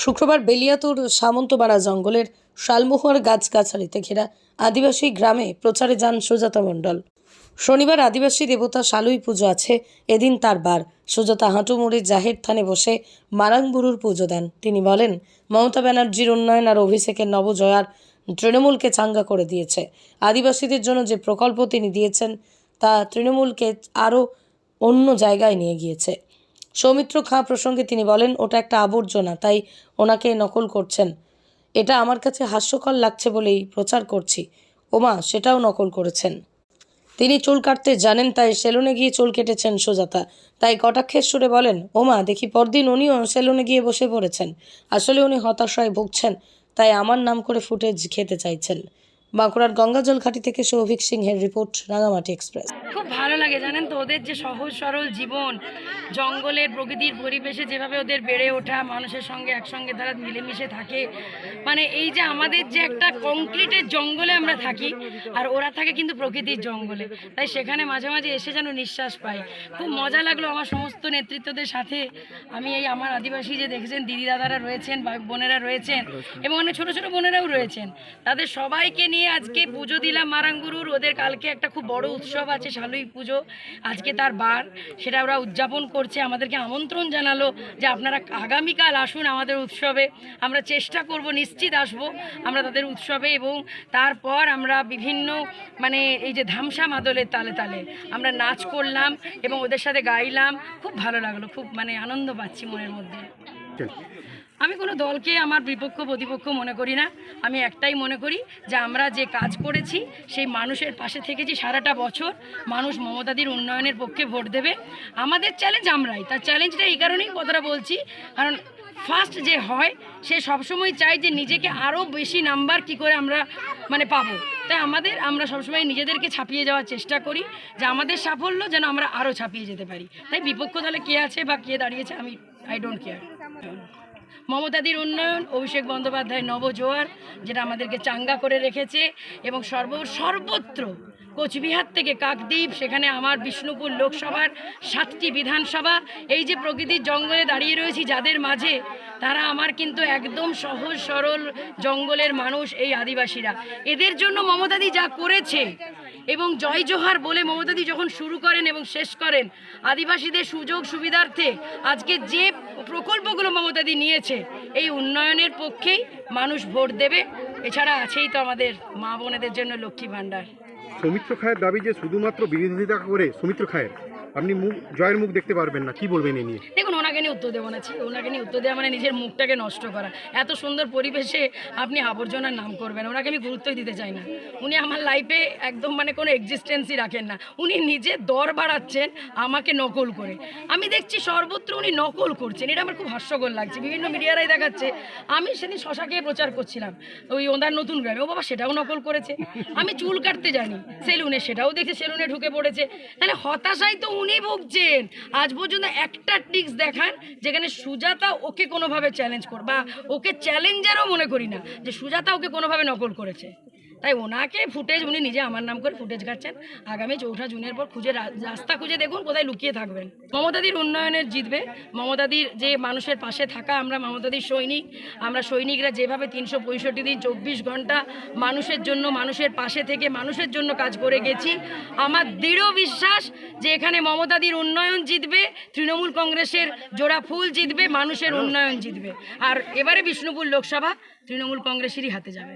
শুক্রবার বেলিয়াতুর সামন্তপাড়া জঙ্গলের শালমোহর গাছগাছালিতে ঘেরা আদিবাসী গ্রামে প্রচারে যান সুজাতা মণ্ডল। শনিবার আদিবাসী দেবতা শালুই পুজো আছে, এদিন তার বার। সুজাতা হাঁটুমুড়ি জাহের থানে বসে মারাংবুরুর পুজো দেন। তিনি বলেন, মমতা ব্যানার্জির উন্নয়ন আর অভিষেকের নবজয়ার তৃণমূলকে চাঙ্গা করে দিয়েছে। আদিবাসীদের জন্য যে প্রকল্প তিনি দিয়েছেন তা তৃণমূলকে আরও অন্য জায়গায় নিয়ে গিয়েছে। সৌমিত্র খাঁ প্রসঙ্গে তিনি বলেন, ওটা একটা আবর্জনা, তাই ওনাকে নকল করছেন। এটা আমার কাছে হাস্যকর লাগছে বলেই প্রচার করছি। ওমা, সেটাও নকল করেছেন। তিনি চুল কাটতে জানেন, তাই সেলুনে গিয়ে চুল কেটেছেন সুজাতা। তাই কটাক্ষের সুরে বলেন, ওমা দেখি পরদিন উনিও সেলুনে গিয়ে বসে পড়েছেন। আসলে উনি হতাশায় ভুগছেন, তাই আমার নাম করে ফুটেজ খেতে চাইছেন। বাঁকুড়ার গঙ্গাজল ঘাটি থেকে সৌভিক সিংহের রিপোর্ট, রাঙামাটি এক্সপ্রেস। খুব ভালো লাগে জানেন তো, ওদের যে সহজ সরল জীবন, জঙ্গলের প্রকৃতির পরিবেশে যেভাবে ওদের বেড়ে ওঠা, মানুষের সঙ্গে একসঙ্গে তারা মিলেমিশে থাকে। মানে এই যে আমাদের যে একটা কংক্রিটের জঙ্গলে আমরা থাকি, আর ওরা থাকে কিন্তু প্রকৃতির জঙ্গলে, তাই সেখানে মাঝে মাঝে এসে যেন নিঃশ্বাস পাই। খুব মজা লাগলো আমার সমস্ত নেতৃত্বদের সাথে। আমি এই আমার আদিবাসী যে দেখেছেন দিদি দাদারা রয়েছেন, বোনেরা রয়েছেন এবং অনেক ছোটো ছোটো বোনেরাও রয়েছেন, তাদের সবাইকে নিয়ে আজকে পুজো দিলাম মারাংগুরুর। ওদের কালকে একটা খুব বড় উৎসব আছে, শালুই পুজো, আজকে তার বার, সেটা ওরা উদযাপন করছে। আমাদেরকে আমন্ত্রণ জানালো যে আপনারা আগামীকাল আসুন আমাদের উৎসবে। আমরা চেষ্টা করব, নিশ্চিত আসবো আমরা তাদের উৎসবে। এবং তারপর আমরা বিভিন্ন মানে এই যে ধামসা মাদলের তালে তালে আমরা নাচ করলাম এবং ওদের সাথে গাইলাম। খুব ভালো লাগলো, খুব মানে আনন্দ পাচ্ছি মনের মধ্যে। আমি কোনো দলকে আমার বিপক্ষ প্রতিপক্ষ মনে করি না। আমি একটাই মনে করি যে আমরা যে কাজ করেছি সেই মানুষের পাশে থেকেছি সারাটা বছর। মানুষ মমতাদির উন্নয়নের পক্ষে ভোট দেবে। আমাদের চ্যালেঞ্জ আমরাই, তার চ্যালেঞ্জটা এই কারণেই কথাটা বলছি, কারণ ফার্স্ট যে হয় সে সবসময় চায় যে নিজেকে আরও বেশি নাম্বার কি করে আমরা মানে পাবো। তাই আমরা সবসময় নিজেদেরকে ছাপিয়ে যাওয়ার চেষ্টা করি যে আমাদের সাফল্য যেন আমরা আরও ছাপিয়ে যেতে পারি। তাই বিপক্ষ দলে কে আছে বা কে দাঁড়িয়েছে আমি আই ডোন্ট কেয়ার। মমতাদির উন্নয়ন, অভিষেক বন্দ্যোপাধ্যায় নবজোয়ার, যেটা আমাদেরকে চাঙ্গা করে রেখেছে। এবং সর্বত্র কোচবিহার থেকে কাকদ্বীপ, সেখানে আমার বিষ্ণুপুর লোকসভার 7টি বিধানসভা, এই যে প্রকৃতির জঙ্গলে দাঁড়িয়ে রয়েছি যাদের মাঝে, তারা আমার কিন্তু একদম সহজ সরল জঙ্গলের মানুষ, এই আদিবাসীরা। এদের জন্য মমতাদি যা করেছে, এবং জয় জোহার বলে মমতাদি যখন শুরু করেন এবং শেষ করেন, আদিবাসীদের সুযোগ সুবিধার্থে আজকে যে প্রকল্পগুলো মমতাদি নিয়েছে, এই উন্নয়নের পক্ষেই মানুষ ভোট দেবে। এছাড়া আছেই তো আমাদের মা বোনেদের জন্য লক্ষ্মী ভাণ্ডার। সৌমিত্র খায়ের দাবি যে শুধুমাত্র বিরোধিতা করে সৌমিত্র খায়ের আপনি জয়ের মুখ দেখতে পারবেন না, কি বলবেন এই নিয়ে? দেখুন, ওনাকে নিয়ে উত্তর দেবো না, ওনাকে নিয়ে উত্তর দেওয়া মানে নিজের মুখটাকে নষ্ট করা। এত সুন্দর পরিবেশে আপনি আবর্জনার নাম করবেন, ওনাকে আমি গুরুত্বই দিতে চাই না। উনি আমার লাইফে একদম মানে কোনো এক্সিস্টেন্সই রাখেন না। উনি নিজে দর বাড়াচ্ছেন আমাকে নকল করে। আমি দেখছি সর্বত্র উনি নকল করছেন, এটা আমার খুব হাস্যকর লাগছে। বিভিন্ন মিডিয়ারাই দেখাচ্ছে। আমি সেদিন শশা খেয়ে প্রচার করছিলাম ওই ওনার নতুন গ্রামে, ও বাবা সেটাও নকল করেছে। আমি চুল কাটতে জানি সেলুনে, সেটাও দেখে সেলুনে ঢুকে পড়েছে। তাহলে হতাশায় তো উনি ভুগছেন। আজ পর্যন্ত একটা টিক্স দেখান যেখানে সুজাতা ওকে কোনোভাবে চ্যালেঞ্জ কর, বা ওকে চ্যালেঞ্জারও মনে করি না যে সুজাতা ওকে কোনোভাবে নকল করেছে। তাই ওনাকে ফুটেজ, উনি নিজে আমার নাম করে ফুটেজ ঘাটছেন। আগামী 4 জুনের পর রাস্তা খুঁজে দেখুন কোথায় লুকিয়ে থাকবেন। মমতাদির উন্নয়নের জিতবে। মমতাদির যে মানুষের পাশে থাকা, আমরা মমতাদির সৈনিক। আমরা সৈনিকরা যেভাবে 365 দিন 24 ঘন্টা মানুষের জন্য, মানুষের পাশে থেকে মানুষের জন্য কাজ করে গেছি, আমার দৃঢ় বিশ্বাস যে এখানে মমতাদির উন্নয়ন জিতবে, তৃণমূল কংগ্রেসের জোড়া ফুল জিতবে, মানুষের উন্নয়ন জিতবে। আর এবারে বিষ্ণুপুর লোকসভা তৃণমূল কংগ্রেসেরই হাতে যাবে।